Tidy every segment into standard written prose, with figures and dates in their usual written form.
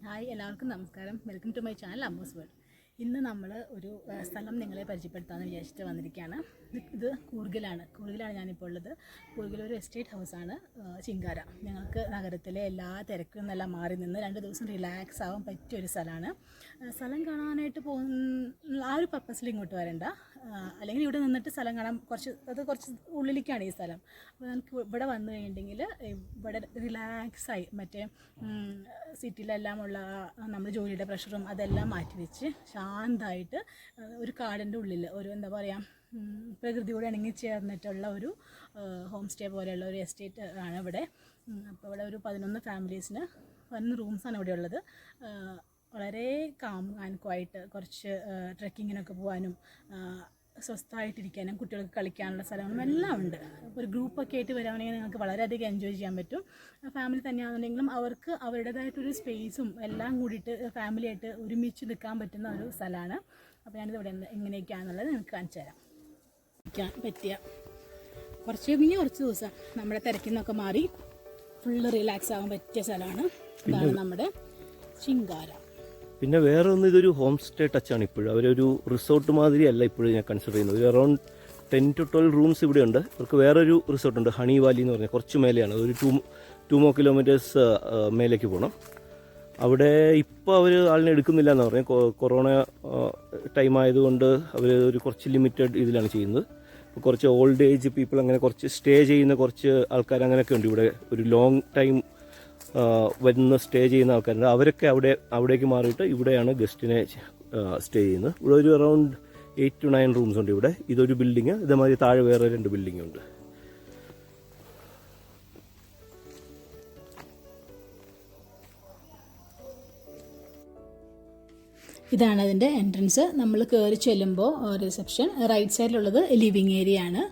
Hi, എല്ലാവർക്കും നമസ്കാരം. Welcome to my channel Ammu's world. ഇന്ന് നമ്മൾ ഒരു സ്ഥലം നിങ്ങളെ പരിചയപ്പെടുത്താമെന്ന് വിചാരിച്ചിട്ട് വന്നിരിക്കുകയാണ്. ഇത് കൂർഗിലാണ് ഞാനിപ്പോൾ ഉള്ളത്. കൂർഗിലൊരു എസ്റ്റേറ്റ് ഹൗസാണ് ചിങ്കാര. ഞങ്ങൾക്ക് നഗരത്തിലെ എല്ലാ തിരക്കും നിന്നെല്ലാം മാറി നിന്ന് 2 ദിവസം റിലാക്സ് ആവാൻ പറ്റിയൊരു സ്ഥലമാണ്. സ്ഥലം കാണാനായിട്ട് പോകുന്ന ആ ഒരു പർപ്പസിൽ ഇങ്ങോട്ട് വരണ്ട, അല്ലെങ്കിൽ ഇവിടെ നിന്നിട്ട് സ്ഥലം കാണാൻ കുറച്ച് ഉള്ളിലേക്കാണ് ഈ സ്ഥലം. അപ്പോൾ നമുക്ക് ഇവിടെ വന്നു കഴിഞ്ഞിട്ടുണ്ടെങ്കിൽ ഇവിടെ റിലാക്സായി മറ്റേ സിറ്റിയിലെല്ലാം ഉള്ള നമ്മുടെ ജോലിയുടെ പ്രഷറും അതെല്ലാം മാറ്റിവെച്ച് ശാന്തമായിട്ട് ഒരു കാടിൻ്റെ ഉള്ളിൽ ഒരു എന്താ പറയുക പ്രകൃതിയോട് ഇണങ്ങി ചേർന്നിട്ടുള്ള ഒരു ഹോം സ്റ്റേ പോലെയുള്ള ഒരു എസ്റ്റേറ്റ് ആണ് ഇവിടെ. അപ്പോൾ ഇവിടെ ഒരു 11 ഫാമിലീസിന് 11 റൂംസാണ് ഇവിടെ ഉള്ളത്. വളരെ കാം ആൻഡ് ക്വയറ്റ്, കുറച്ച് ട്രെക്കിങ്ങിനൊക്കെ പോകാനും സ്വസ്ഥമായിട്ടിരിക്കാനും കുട്ടികൾക്ക് കളിക്കാനുള്ള സ്ഥലങ്ങളും എല്ലാം ഉണ്ട്. അപ്പോൾ ഒരു ഗ്രൂപ്പൊക്കെ ആയിട്ട് വരികയാണെങ്കിൽ നിങ്ങൾക്ക് വളരെയധികം എൻജോയ് ചെയ്യാൻ പറ്റും. ഫാമിലി തന്നെയാണെന്നുണ്ടെങ്കിലും അവർക്ക് അവരുടേതായിട്ടൊരു സ്പേസും എല്ലാം കൂടിയിട്ട് ഫാമിലിയായിട്ട് ഒരുമിച്ച് നിൽക്കാൻ പറ്റുന്ന ഒരു സ്ഥലമാണ്. അപ്പോൾ ഞാനിത് ഇവിടെ എങ്ങനെയൊക്കെയാണെന്നുള്ളത് നിങ്ങൾക്ക് കാണിച്ചു തരാം. പറ്റിയ കുറച്ച് ദിവസം നമ്മുടെ തിരക്കിൽ നിന്നൊക്കെ മാറി ഫുള്ള് റിലാക്സ് ആകാൻ പറ്റിയ സ്ഥലമാണ്. ഇതാണ് നമ്മുടെ ചിങ്കാര. പിന്നെ വേറെ ഒന്ന്, ഇതൊരു ഹോം സ്റ്റേ ടച്ചാണ്. ഇപ്പോഴും അവരൊരു റിസോർട്ട് മാതിരി അല്ല ഇപ്പോഴും ഞാൻ കൺസിഡർ ചെയ്യുന്നത്. ഒരു അറൗണ്ട് 10 to 12 റൂംസ് ഇവിടെ ഉണ്ട്. അവർക്ക് വേറൊരു റിസോർട്ടുണ്ട്, ഹണി വാലി എന്ന് പറഞ്ഞാൽ, കുറച്ച് മേലെയാണ്. ഒരു 2 more കിലോമീറ്റേഴ്സ് മേലേക്ക് പോകണം. അവിടെ ഇപ്പോൾ അവർ ആളിനെ എടുക്കുന്നില്ല എന്ന് പറഞ്ഞാൽ കൊറോണ ടൈം ആയതുകൊണ്ട് അവർ ഒരു കുറച്ച് ലിമിറ്റഡ് ഇതിലാണ് ചെയ്യുന്നത്. അപ്പോൾ കുറച്ച് ഓൾഡ് ഏജ് പീപ്പിൾ, അങ്ങനെ കുറച്ച് സ്റ്റേ ചെയ്യുന്ന കുറച്ച് ആൾക്കാർ അങ്ങനെയൊക്കെ ഉണ്ട് ഇവിടെ. ഒരു ലോങ് ടൈം വന്ന് സ്റ്റേ ചെയ്യുന്ന ആൾക്കാരുണ്ട്. അവരൊക്കെ അവിടേക്ക് മാറിയിട്ട് ഇവിടെയാണ് ഗസ്റ്റിനെ സ്റ്റേ ചെയ്യുന്നത്. ഇവിടെ ഒരു അറൗണ്ട് 8 to 9 റൂംസ് ഉണ്ട് ഇവിടെ. ഇതൊരു ബിൽഡിങ്, ഇതേമാതിരി താഴെ വേറെ 2 ബിൽഡിംഗ് ഉണ്ട്. ഇതാണ് അതിൻ്റെ എൻട്രൻസ്. നമ്മൾ കയറി ചെല്ലുമ്പോൾ റിസപ്ഷൻ, റൈറ്റ് സൈഡിലുള്ളത് ലിവിങ് ഏരിയ ആണ്,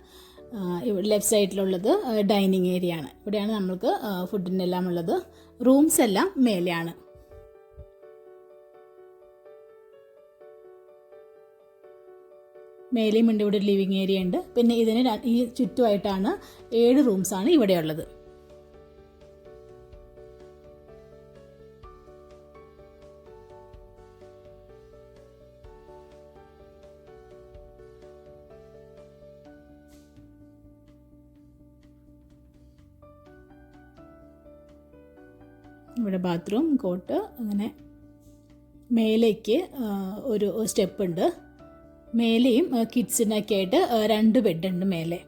ലെഫ്റ്റ് സൈഡിലുള്ളത് ഡൈനിങ് ഏരിയ ആണ്. ഇവിടെയാണ് നമ്മൾക്ക് ഫുഡിൻ്റെ എല്ലാം ഉള്ളത്. റൂംസ് എല്ലാം മേലെയാണ്. മേലെയും ഉണ്ട്. ഇവിടെ ഒരു ലിവിങ് ഏരിയ ഉണ്ട്. പിന്നെ ഇതിന് ഈ ചുറ്റുമായിട്ടാണ് 7 റൂംസാണ് ഇവിടെയുള്ളത്. ഇവിടെ ബാത്റൂം, കോട്ട്, അങ്ങനെ മേലേക്ക് ഒരു സ്റ്റെപ്പ് ഉണ്ട്. മേലെയും കിഡ്സിനൊക്കെ ആയിട്ട് 2 ബെഡുണ്ട് മേലെ.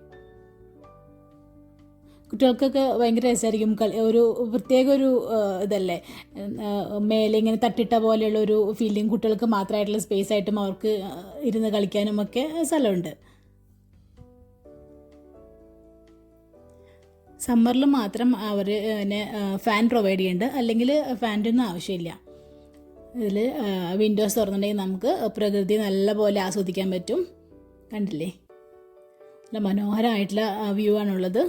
കുട്ടികൾക്കൊക്കെ ഭയങ്കര രസമായിരിക്കും. ഒരു പ്രത്യേക ഒരു ഇതല്ലേ, മേലെ ഇങ്ങനെ തട്ടിട്ട പോലെയുള്ള ഒരു ഫീലിംഗ്. കുട്ടികൾക്ക് മാത്രമായിട്ടുള്ള സ്പേസ് ആയിട്ടും അവർക്ക് ഇരുന്ന് കളിക്കാനും ഒക്കെ സ്ഥലമുണ്ട്. സമ്മറിൽ മാത്രം അവർ പിന്നെ ഫാൻ പ്രൊവൈഡ് ചെയ്യുന്നുണ്ട്, അല്ലെങ്കിൽ ഫാൻ്റെ ഒന്നും ആവശ്യമില്ല. ഇതിൽ വിൻഡോസ് തുറന്നിട്ടുണ്ടെങ്കിൽ നമുക്ക് പ്രകൃതി നല്ലപോലെ ആസ്വദിക്കാൻ പറ്റും. കണ്ടില്ലേ, നല്ല മനോഹരമായിട്ടുള്ള വ്യൂ ആണുള്ളത്.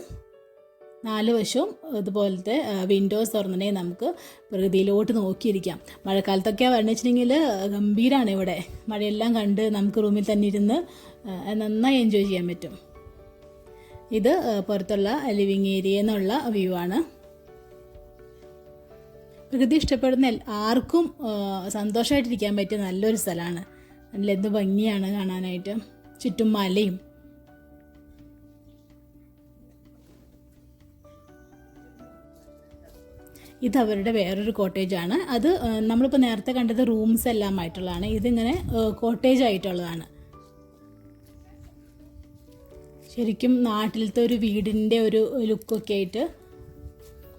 4 വശവും ഇതുപോലത്തെ വിൻഡോസ് തുറന്നിട്ടുണ്ടെങ്കിൽ നമുക്ക് പ്രകൃതിയിലോട്ട് നോക്കിയിരിക്കാം. മഴക്കാലത്തൊക്കെ വെച്ചിട്ടുണ്ടെങ്കിൽ ഗംഭീരമാണ് ഇവിടെ. മഴയെല്ലാം കണ്ട് നമുക്ക് റൂമിൽ തന്നെ ഇരുന്ന് നന്നായി എൻജോയ് ചെയ്യാൻ പറ്റും. ഇത് പുറത്തുള്ള ലിവിങ് ഏരിയ എന്നുള്ള വ്യൂ ആണ്. പ്രകൃതി ഇഷ്ടപ്പെടുന്ന ആർക്കും സന്തോഷമായിട്ടിരിക്കാൻ പറ്റിയ നല്ലൊരു സ്ഥലമാണ്. നല്ല എന്ത് ഭംഗിയാണ് കാണാനായിട്ട്. ചുറ്റും മലയും. ഇത് അവരുടെ വേറൊരു കോട്ടേജാണ്. അത് നമ്മളിപ്പോൾ നേരത്തെ കണ്ടത് റൂംസ് എല്ലാം ആയിട്ടുള്ളതാണ്. ഇതിങ്ങനെ കോട്ടേജ് ആയിട്ടുള്ളതാണ്. ശരിക്കും നാട്ടിലത്തെ ഒരു വീടിൻ്റെ ഒരു ലുക്കൊക്കെ ആയിട്ട്,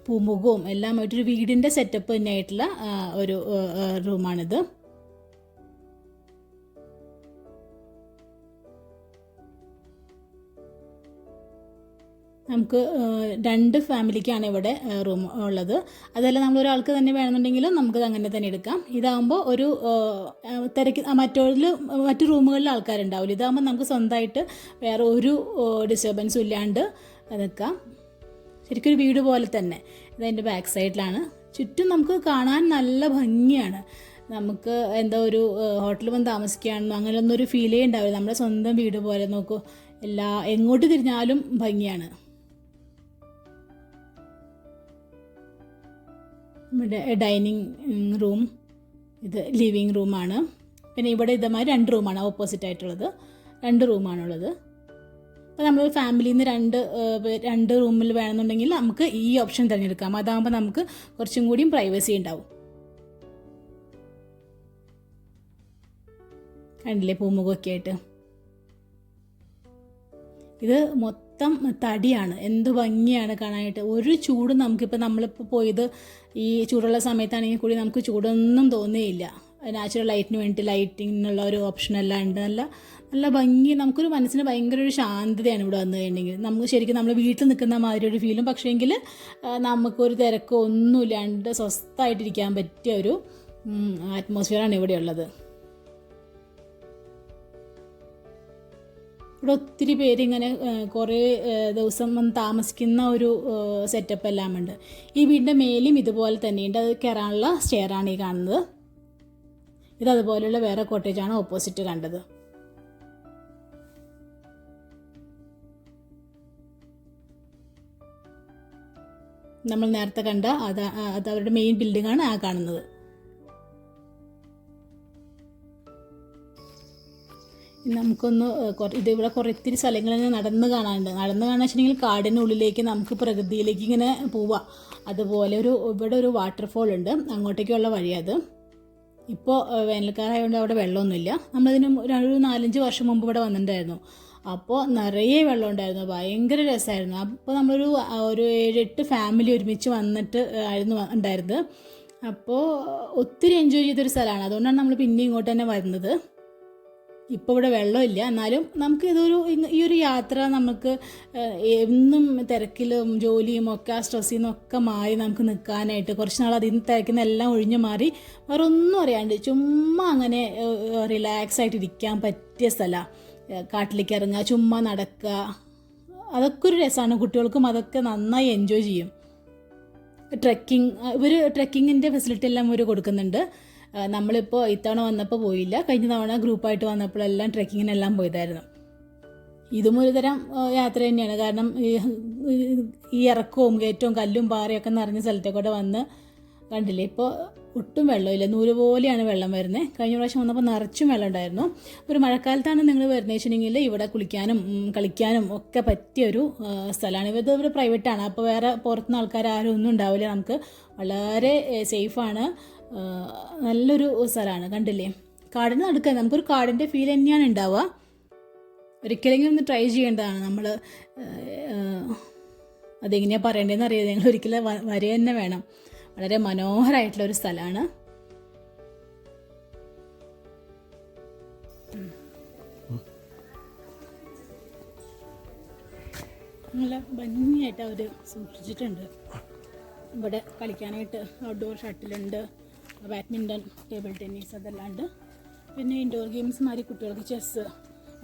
പൂമുഖവും എല്ലാമായിട്ടൊരു വീടിൻ്റെ സെറ്റപ്പ് തന്നെ ആയിട്ടുള്ള ഒരു റൂമാണിത്. നമുക്ക് 2 ഫാമിലിക്കാണ് ഇവിടെ റൂം ഉള്ളത്. അതല്ല നമ്മളൊരാൾക്ക് തന്നെ വേണമെന്നുണ്ടെങ്കിലും നമുക്കത് അങ്ങനെ തന്നെ എടുക്കാം. ഇതാകുമ്പോൾ ഒരു തിരക്ക് മറ്റു റൂമുകളിൽ ആൾക്കാരുണ്ടാവില്ല. ഇതാകുമ്പോൾ നമുക്ക് സ്വന്തമായിട്ട് വേറെ ഒരു ഡിസ്റ്റർബൻസും ഇല്ലാണ്ട് നിൽക്കാം. ശരിക്കും ഒരു വീട് പോലെ തന്നെ. ഇതതിൻ്റെ ബാക്ക് സൈഡിലാണ്. ചുറ്റും നമുക്ക് കാണാൻ നല്ല ഭംഗിയാണ്. നമുക്ക് എന്താ ഒരു ഹോട്ടലിൽ വന്ന് താമസിക്കുകയാണെന്നോ അങ്ങനെയൊന്നും ഒരു ഫീലേ ഉണ്ടാവില്ല. നമ്മുടെ സ്വന്തം വീട് പോലെ. നോക്കൂ, എങ്ങോട്ട് തിരിഞ്ഞാലും ഭംഗിയാണ്. ഇവിടെ ഡൈനിങ് റൂം, ഇത് ലിവിങ് റൂമാണ്. പിന്നെ ഇവിടെ ഇതേമാതിരി 2 റൂമാണ് ഓപ്പോസിറ്റ് ആയിട്ടുള്ളത്, 2 റൂമാണുള്ളത്. അപ്പോൾ നമ്മൾ ഫാമിലിയിൽ നിന്ന് 2 റൂമിൽ വേണമെന്നുണ്ടെങ്കിൽ നമുക്ക് ഈ ഓപ്ഷൻ തിരഞ്ഞെടുക്കാം. അതാകുമ്പോൾ നമുക്ക് കുറച്ചും കൂടിയും പ്രൈവസി ഉണ്ടാവും. കണ്ടില്ലേ പൂമുഖമൊക്കെ ആയിട്ട്. ഇത് മൊത്തം തടിയാണ്, എന്ത് ഭംഗിയാണ് കാണാനായിട്ട്. ഒരു ചൂടും നമുക്കിപ്പോൾ നമ്മളിപ്പോൾ പോയത് ഈ ചൂടുള്ള സമയത്താണെങ്കിൽ കൂടി നമുക്ക് ചൂടൊന്നും തോന്നുകയില്ല. നാച്ചുറൽ ലൈറ്റിന് വേണ്ടി ലൈറ്റിങ്ങിനുള്ള ഒരു ഓപ്ഷനെല്ലാം ഉണ്ട്. നല്ല ഭംഗി, നമുക്കൊരു മനസ്സിന് ഭയങ്കര ഒരു ശാന്തതയാണ് ഇവിടെ വന്നു കഴിഞ്ഞെങ്കിൽ. നമുക്ക് ശരിക്കും നമ്മൾ വീട്ടിൽ നിൽക്കുന്ന മാതിരി ഒരു ഫീലും, പക്ഷേങ്കിൽ നമുക്കൊരു തിരക്കോ ഒന്നുമില്ലാണ്ട് സ്വസ്ഥമായിട്ടിരിക്കാൻ പറ്റിയ ഒരു ആറ്റ്മോസ്ഫിയറാണ് ഇവിടെ ഉള്ളത്. ഇവിടെ ഒത്തിരി പേര് ഇങ്ങനെ കുറേ ദിവസം വന്ന് താമസിക്കുന്ന ഒരു സെറ്റപ്പ് എല്ലാം ഉണ്ട്. ഈ വീടിൻ്റെ മേലും ഇതുപോലെ തന്നെയുണ്ട്. അത് കയറാനുള്ള സ്റ്റെയറാണ് ഈ കാണുന്നത്. ഇതതുപോലെയുള്ള വേറെ കോട്ടേജാണ് ഓപ്പോസിറ്റ് കണ്ടത്. നമ്മൾ നേരത്തെ കണ്ട അത് അവരുടെ മെയിൻ ബിൽഡിംഗാണ് ആ കാണുന്നത്. നമുക്കൊന്ന് ഇതിവിടെ ഇത്തിരി സ്ഥലങ്ങളിൽ നടന്ന് കാണാനുണ്ട്. നടന്ന് കാണാൻ വെച്ചിട്ടുണ്ടെങ്കിൽ കാടിനുള്ളിലേക്ക് നമുക്ക് പ്രകൃതിയിലേക്ക് ഇങ്ങനെ പോവാം. അതുപോലെ ഇവിടെ ഒരു വാട്ടർഫോൾ ഉണ്ട്, അങ്ങോട്ടേക്കുള്ള വഴിയത്. ഇപ്പോൾ വേനൽക്കാലമായതുകൊണ്ട് അവിടെ വെള്ളമൊന്നുമില്ല. നമ്മളതിന് ഒരു 4-5 വർഷം മുമ്പ് ഇവിടെ വന്നിട്ടുണ്ടായിരുന്നു. അപ്പോൾ നിറയെ വെള്ളം ഉണ്ടായിരുന്നു, ഭയങ്കര രസമായിരുന്നു. അപ്പോൾ നമ്മളൊരു 7-8 ഫാമിലി ഒരുമിച്ച് വന്നിട്ട് ആയിരുന്നു ഉണ്ടായിരുന്നത്. അപ്പോൾ ഒത്തിരി എൻജോയ് ചെയ്തൊരു സ്ഥലമാണ്. അതുകൊണ്ടാണ് നമ്മൾ പിന്നെ ഇങ്ങോട്ട് തന്നെ വരുന്നത്. ഇപ്പോൾ ഇവിടെ വെള്ളമില്ല, എന്നാലും നമുക്ക് ഈ ഒരു യാത്ര നമുക്ക് എന്നും തിരക്കിലും ജോലിയും ഒക്കെ ആ സ്ട്രെസ്സിൽ നിന്നൊക്കെ മാറി നമുക്ക് നിൽക്കാനായിട്ട് കുറച്ച് നാൾ അതിൽ നിന്ന് തിരക്കുന്ന എല്ലാം ഒഴിഞ്ഞു മാറി വേറെ ഒന്നും അറിയാണ്ട് ചുമ്മാ അങ്ങനെ റിലാക്സ് ആയിട്ട് ഇരിക്കാൻ പറ്റിയ സ്ഥലമാണ്. കാട്ടിലേക്ക് ഇറങ്ങുക, ചുമ്മാ നടക്കുക, അതൊക്കെ ഒരു രസമാണ്. കുട്ടികൾക്കും അതൊക്കെ നന്നായി എൻജോയ് ചെയ്യും. ട്രെക്കിങ്ങിൻ്റെ ഫെസിലിറ്റി എല്ലാം ഇവർ കൊടുക്കുന്നുണ്ട്. നമ്മളിപ്പോൾ ഇത്തവണ വന്നപ്പോൾ പോയില്ല, കഴിഞ്ഞ തവണ ഗ്രൂപ്പായിട്ട് വന്നപ്പോഴെല്ലാം ട്രെക്കിങ്ങിനെല്ലാം പോയതായിരുന്നു. ഇതും ഒരു തരം യാത്ര തന്നെയാണ്. കാരണം ഈ ഇറക്കവും കയറ്റവും കല്ലും പാറയൊക്കെ നിറഞ്ഞ സ്ഥലത്തേക്കൂടെ വന്ന് കണ്ടില്ലേ. ഇപ്പോൾ ഒട്ടും വെള്ളമില്ല, നൂല് പോലെയാണ് വെള്ളം വരുന്നത്. കഴിഞ്ഞ പ്രാവശ്യം വന്നപ്പോൾ നിറച്ചും വെള്ളം ഉണ്ടായിരുന്നു. ഒരു മഴക്കാലത്താണ് നിങ്ങൾ വരുന്നത് വെച്ചിട്ടുണ്ടെങ്കിൽ ഇവിടെ കുളിക്കാനും കളിക്കാനും ഒക്കെ പറ്റിയൊരു സ്ഥലമാണ്. ഇവിടെ പ്രൈവറ്റാണ്, അപ്പോൾ വേറെ പുറത്തുനിന്ന് ആൾക്കാർ ആരും ഒന്നും ഉണ്ടാവില്ല. നമുക്ക് വളരെ സേഫാണ്, നല്ലൊരു സ്ഥലമാണ്. കണ്ടില്ലേ, കാടിന് നടക്കുക, നമുക്കൊരു കാടിൻ്റെ ഫീൽ തന്നെയാണ് ഉണ്ടാവുക. ഒരിക്കലെങ്കിലും ഒന്ന് ട്രൈ ചെയ്യേണ്ടതാണ്. നമ്മൾ അതെങ്ങനെയാണ് പറയേണ്ടതെന്ന് അറിയാതെ ഞങ്ങൾ ഒരിക്കലും വരിക തന്നെ വേണം. വളരെ മനോഹരമായിട്ടുള്ളൊരു സ്ഥലമാണ്. നല്ല ഭംഗിയായിട്ട് അവർ സൂക്ഷിച്ചിട്ടുണ്ട്. ഇവിടെ കളിക്കാനായിട്ട് ഔട്ട്ഡോർ ഷട്ടിലുണ്ട്, ബാഡ്മിൻ്റൺ, ടേബിൾ ടെന്നീസ് അതെല്ലാണ്ട്. പിന്നെ ഇൻഡോർ ഗെയിംസ് മാതിരി കുട്ടികൾക്ക് ചെസ്സ്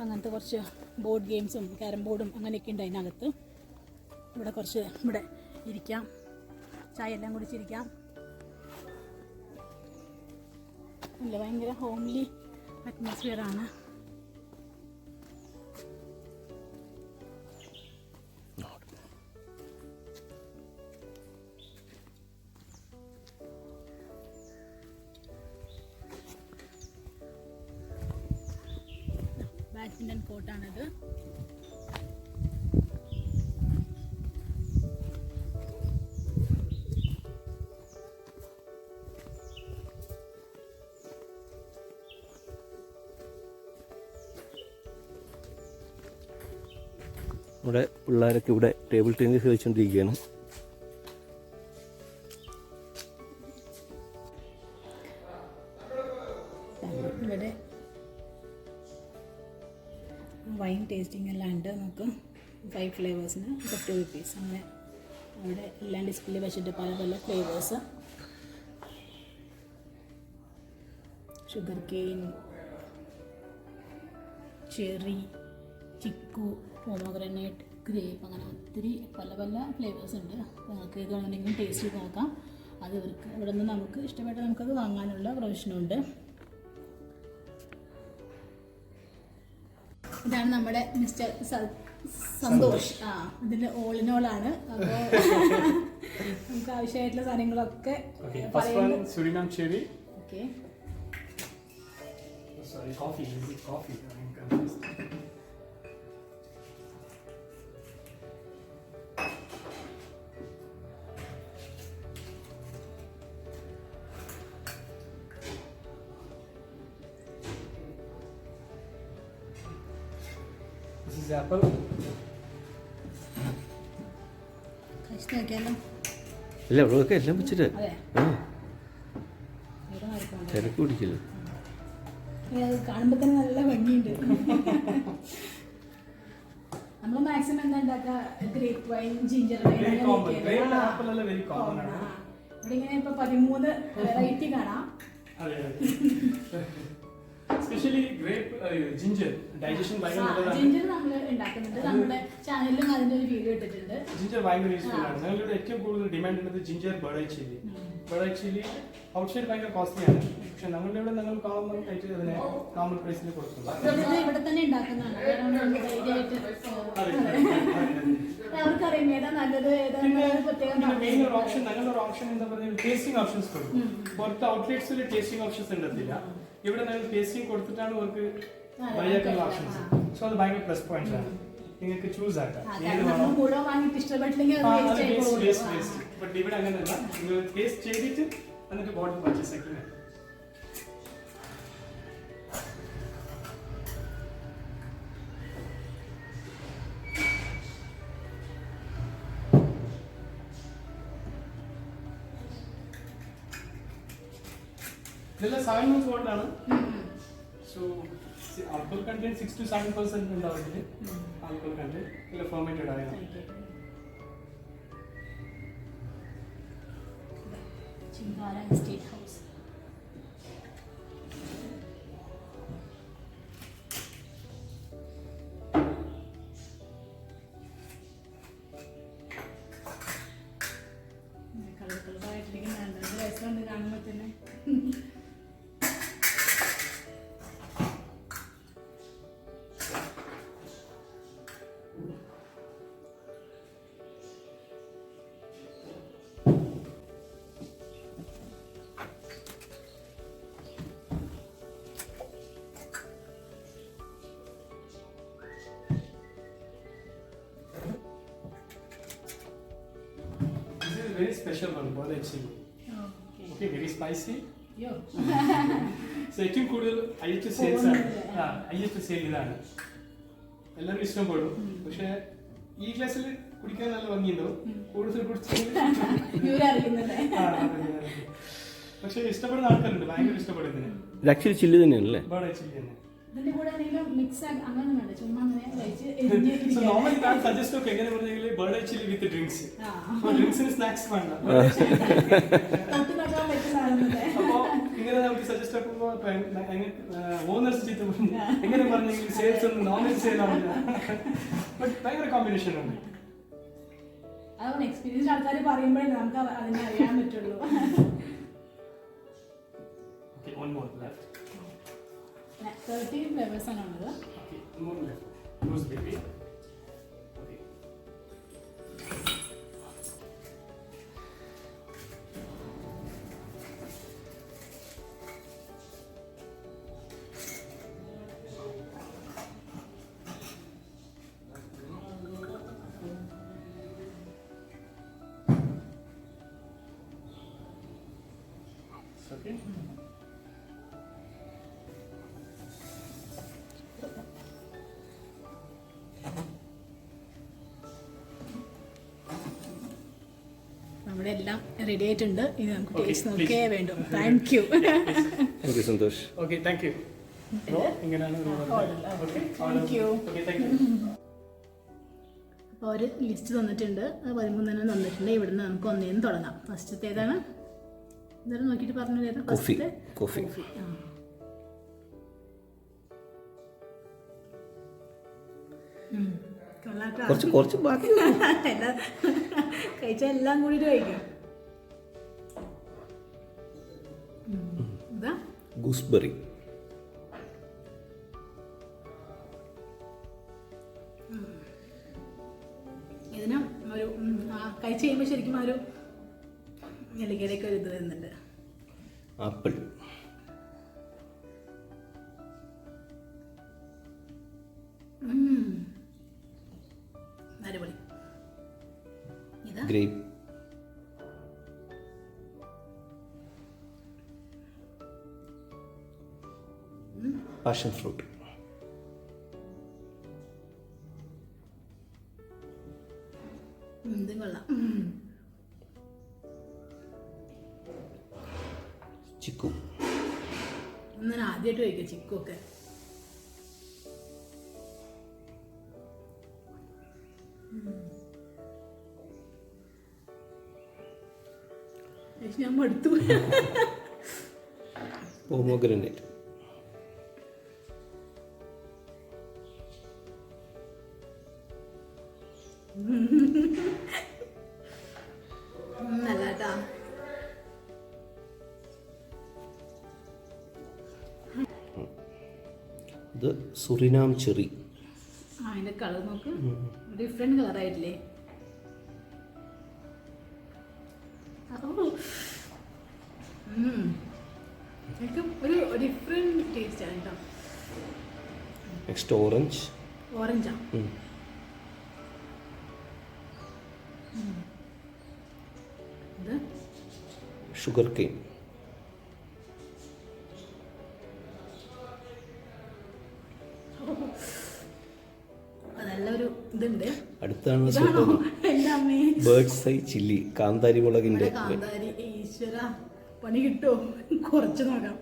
അങ്ങനത്തെ കുറച്ച് ബോർഡ് ഗെയിംസും ക്യാരം ബോർഡും അങ്ങനെയൊക്കെ ഉണ്ട് അതിനകത്ത്. ഇവിടെ ഇരിക്കാം, ചായ എല്ലാം കുടിച്ചിരിക്കാം. അല്ല, ഭയങ്കര ഹോംലി അറ്റ്മോസ്ഫിയറാണ്. ബാഡ്മിൻ്റൺ കോർട്ടാണിത്. ഇവിടെ പിള്ളേരൊക്കെ ഇവിടെ ടേബിൾ ടെന്നീസ് കളിച്ചുകൊണ്ടിരിക്കുകയാണ്. ഇവിടെ വൈൻ ടേസ്റ്റിംഗ് എല്ലാം ഉണ്ട്. നമുക്ക് 5 ഫ്ലേവേഴ്സിന് 50 rupees. അങ്ങനെ അവിടെ എല്ലാം ഡിസ്പ്ലേ വെച്ചിട്ട് പല പല flavours. Sugar cane, cherry, chikoo, pomegranate, grape, അങ്ങനെ ഒത്തിരി പല പല ഫ്ലേവേഴ്സ് ഉണ്ട്. നിങ്ങൾക്ക് ഇത് വേണമെങ്കിലും ടേസ്റ്റ് ചെയ്ത് നോക്കാം. അത് ഇവിടെ നിന്ന് നമുക്ക് ഇഷ്ടപ്പെട്ട നമുക്കത് വാങ്ങാനുള്ള പ്രൊവിഷനുണ്ട്. ഇതാണ് നമ്മുടെ മിസ്റ്റർ സന്തോഷ്. ഇതിന്റെ ഓൾ ഇൻ ഓൾ ആണ്. അപ്പോൾ നമുക്ക് ആവശ്യമായിട്ടുള്ള സാധനങ്ങളൊക്കെ Suriname cherry. Okay. Sorry, coffee. Is it coffee? This is apple. കഴിച്ച് നോക്കിയാലോ? അല്ല അവിടെയൊക്കെ എല്ലാം വെച്ചിട്ട് അതെ, ആ ഇവിടെ നോക്കിക്കോളൂ. തിരക്ക് പിടിക്കില്ല. അത് കാണുമ്പോൾ തന്നെ നല്ല ഭംഗിയുണ്ട്. നമ്മൾ മാക്സിമം എന്താ ഉണ്ടാക്കുക, grape wine, ginger wine, Very common. Grape apple is very common. ഇവിടെ ഇങ്ങനെ ഇപ്പൊ 13 വെറൈറ്റി കാണാം. Especially grape ginger digestion ഭയങ്കര നല്ലതാണ്. ജിഞ്ചർ നമ്മൾ ഉണ്ടാക്കുന്നുണ്ട്. നമ്മുടെ ചാനലിലും അതിന്റെ ഒരു വീഡിയോ ഇട്ടിട്ടുണ്ട്. ജിഞ്ചർ ഭയങ്കര യൂസ്ഫുൾ ആണ്. ഞങ്ങളുടെ ഏറ്റവും കൂടുതൽ ഡിമാൻഡ് ഉള്ളത് ginger bird chilli. Bird chilli outside ഭയങ്കര കോസ്റ്റ്ലി ആണ്. പക്ഷെ ഞങ്ങളുടെ ഇവിടെ ഞങ്ങൾ കോമൺ ആയിട്ട് അതിനെ നോർമൽ പ്രൈസിൽ കൊടുക്കുന്നു. ഇവിടെ തന്നെ ഉണ്ടാക്കുന്നതാണ്. അവർക്കറിയാം ഏതാ നല്ലത്, മെയിൻ ഒരു ഓപ്ഷൻ ഞങ്ങളുടെ ഓപ്ഷൻ എന്താ പറയുക, ടേസ്റ്റിംഗ് ഓപ്ഷൻസ് കൊടുക്കും. പുറത്ത് ഔട്ട്ലെറ്റ്സിൽ ടേസ്റ്റിംഗ് ഓപ്ഷൻസ് ഉണ്ടത്തില്ല. ഇവിടെ ഞങ്ങൾ ടേസ്റ്റിംഗ് കൊടുത്തിട്ടാണ് അവർക്ക് ബൈയാക്കുള്ള ഓപ്ഷൻസ്. സോ അത് ഭയങ്കര പ്ലസ് പോയിന്റ്സ് ആണ്. നിങ്ങൾക്ക് ചൂസ് ആക്കാം. ബട്ട് ഇവിടെ അങ്ങനെയല്ല, നിങ്ങൾ ടേസ്റ്റ് ചെയ്തിട്ട് എന്നിട്ട് ബോട്ടിൽ പർച്ചേസ് ആക്കി. ഇതെല്ലാം 7 months old ആണ്. സോ ആൽക്കഹോൾ കണ്ടന്റ് 6 to 7% ഉണ്ടാവില്ല. ആൽക്കഹോൾ കണ്ടന്റ് ഇല്ല ഫെർമെന്റഡ് ആണ്. Chingaara Estate House. കളർഫുള്ളായിട്ടിരിക്കുന്ന രസമുണ്ട് കാണുമ്പോൾ തന്നെ. Very special one, boiled chili. Okay, very spicy. Yo. So ഏറ്റവും കൂടുതൽ highest sales ആണ്. highest sale ഇതാണ്. എല്ലാവരും ഇഷ്ടപ്പെടും. പക്ഷേ ഈ ഗ്ലാസ്സിൽ കുടിക്കാൻ നല്ല ഭംഗിയുണ്ടോ, കൂടുതൽ പക്ഷെ ഇഷ്ടപ്പെടുന്ന ആൾക്കാരുണ്ട്, ഭയങ്കര ഇഷ്ടപ്പെടുന്നതിന്. ഇത് ആക്ച്വലി ചില്ലി തന്നെയാണല്ലേ? ചില്ലി തന്നെ. ഇതിന്റെ കൂടെ എന്തെങ്കിലും മിക്സ് അങ്ങനെ വേണ്ട, ചുമ്മാ അങ്ങനെ കഴിച്ച് So normally ഞാൻ സജസ്റ്റ് ഒക്കെ എങ്ങനെ പറഞ്ഞെങ്കിൽ ബർഡ് ചില്ലി വിത്ത് ഡ്രിങ്ക്സ്. ഡ്രിങ്ക്സിന് സ്നാക്സ് വേണ്ട. അപ്പോൾ ഇങ്ങനെ നമുക്ക് സജസ്റ്റ് ആക്കുമ്പോൾ ഓണേഴ്സ് ചീത്ത എങ്ങനെ പറഞ്ഞെങ്കിൽ സെയിൽസ് ഒന്നും നോൺ സെയിൽ ആവില്ല. ബട്ട് ഭയങ്കര കോമ്പിനേഷൻ ഉണ്ട്. അതാണ് എക്സ്പീരിയൻസ് ആൾക്കാർ പറയുമ്പോഴേ നമുക്ക് അതിനെ അറിയാൻ പറ്റുള്ളൂ. Okay, one more left. 13 flavours ആണ് ഉള്ളത്. Okay, one more left. Rose baby. Okay. Okay. നമ്മുടെ എല്ലാം റെഡി ആയിട്ടുണ്ട്. ഇനി നമുക്ക് ടേസ്റ്റ് നോക്കേ വേണ്ടു. Thank you. Thank you Santhosh. Okay, thank you. ഇങ്ങനെയാണ്. Thank you. Okay, thank you. അപ്പോൾ ഒരു ലിസ്റ്റ് തന്നിട്ടുണ്ട്, 13 തന്നിട്ടുണ്ട്. ഇവിടുന്ന് നമുക്ക് ഒന്നേന്ന് തുടങ്ങാം. ഫസ്റ്റത്തെ ഏതാണ്? എന്തായാലും നോക്കിയിട്ട് പറഞ്ഞു ഏതാ ഫസ്റ്റത്തെ? കോഫി. കുറച്ച് ബാക്കി എല്ലാം കഴിച്ചാൽ എല്ലാം കൂടിയിട്ട് കഴിക്കാം. ഇതാ ഗൂസ്ബെറി. ആ ഒരു ഇലക്കരയൊക്കെ ഒരു ഇത് വരുന്നുണ്ട്. ആപ്പിൾ. അടിപൊളി. ഇതാ ഗ്രേപ്പ്. Passion fruit. ഇതും കൊള്ളാം. ചിക്കു. ഞാൻ ആദ്യമായിട്ട് കഴിക്കാം ചിക്കു ഒക്കെ. ഞാൻ മടുത്തു. പോമോഗ്രനേറ്റ്. നല്ലതാ. ഇത് സുറിനാം ചെറി. അതിന്റെ കളർ നോക്ക്, ഡിഫറെന്റ് കളറായിട്ടില്ലേ? ഒരു ഡിഫറെന്റ് ടേസ്റ്റ് ആണ് കേട്ടോ. Next orange. ഓറഞ്ചാ. ഇത് ഷുഗർ കെയിൻ. നല്ലൊരു ഇതുണ്ട്. അടുത്താണ് ബേർഡ്സ് ഐ ചില്ലി, കാന്താരി മുളകിന്റെ. കാന്താരി. ഈശ്വര, പണി കിട്ടോ? കുറച്ച് നോക്കാം.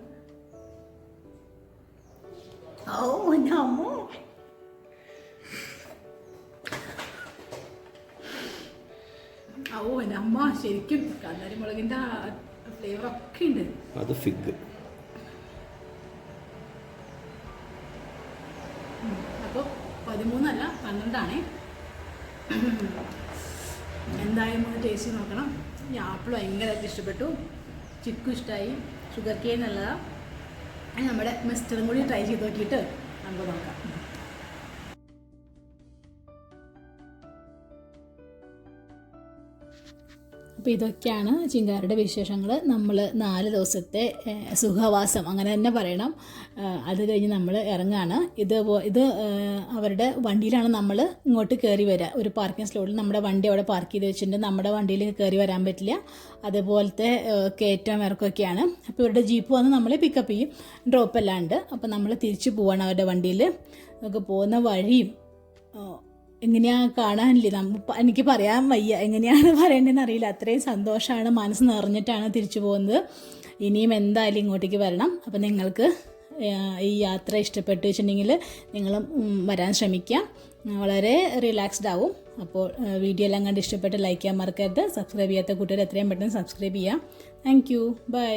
ഓ അമ്മോ, ഓ എൻ്റെ അമ്മ, ശരിക്കും കാന്താരി മുളകിന്റെ ഫ്ലേവർ ഒക്കെ ഉണ്ട്. അത് ഫിഗ്. അപ്പോൾ 13 അല്ല 12 എന്തായാലും ഒന്ന് ടേസ്റ്റ് നോക്കണം. ഈ ആപ്പിൾ ഭയങ്കരമായിട്ട് ഇഷ്ടപ്പെട്ടു, ചിക്കു ഇഷ്ടമായി, ഷുഗർ കെയിൻ നല്ലതാണ്. നമ്മുടെ മിസ്റ്ററും കൂടി ട്രൈ ചെയ്ത് നോക്കിയിട്ട് നമുക്ക് നോക്കാം. അപ്പോൾ ഇതൊക്കെയാണ് ചിങ്കാരയുടെ വിശേഷങ്ങൾ. നമ്മൾ 4 ദിവസത്തെ സുഖവാസം അങ്ങനെ തന്നെ പറയണം. അത് കഴിഞ്ഞ് നമ്മൾ ഇറങ്ങുകയാണ്. ഇത് അവരുടെ വണ്ടിയിലാണ് നമ്മൾ ഇങ്ങോട്ട് കയറി വരിക. ഒരു പാർക്കിംഗ് സ്ലോട്ടിൽ നമ്മുടെ വണ്ടി അവിടെ പാർക്ക് ചെയ്ത് വെച്ചിട്ടുണ്ട്. നമ്മുടെ വണ്ടിയിൽ കയറി വരാൻ പറ്റില്ല. അതുപോലത്തെ കയറ്റം ഇറക്കമൊക്കെയാണ്. അപ്പോൾ ഇവരുടെ ജീപ്പ് വന്ന് നമ്മളെ പിക്കപ്പ് ചെയ്യും, ഡ്രോപ്പ് എല്ലാം ഉണ്ട്. അപ്പോൾ നമ്മൾ തിരിച്ചു പോവാണ് അവരുടെ വണ്ടിയിൽ. നമുക്ക് പോകുന്ന വഴിയും എങ്ങനെയാണ് കാണാനില്ലേ, എനിക്ക് പറയാൻ വയ്യ, എങ്ങനെയാണ് പറയേണ്ടതെന്ന് അറിയില്ല. അത്രയും സന്തോഷമാണ്, മനസ്സ് നിറഞ്ഞിട്ടാണ് തിരിച്ചു പോകുന്നത്. ഇനിയും എന്തായാലും ഇങ്ങോട്ടേക്ക് വരണം. അപ്പോൾ നിങ്ങൾക്ക് ഈ യാത്ര ഇഷ്ടപ്പെട്ടു വെച്ചിട്ടുണ്ടെങ്കിൽ നിങ്ങളും വരാൻ ശ്രമിക്കുക. വളരെ റിലാക്സ്ഡ് ആവും. അപ്പോൾ വീഡിയോ എല്ലാം കണ്ട് ഇഷ്ടപ്പെട്ട് ലൈക്ക് ചെയ്യാൻ മറക്കരുത്. സബ്സ്ക്രൈബ് ചെയ്യാത്ത കൂട്ടുകാർ എത്രയും പെട്ടെന്ന് സബ്സ്ക്രൈബ് ചെയ്യുക. Thank you. ബൈ.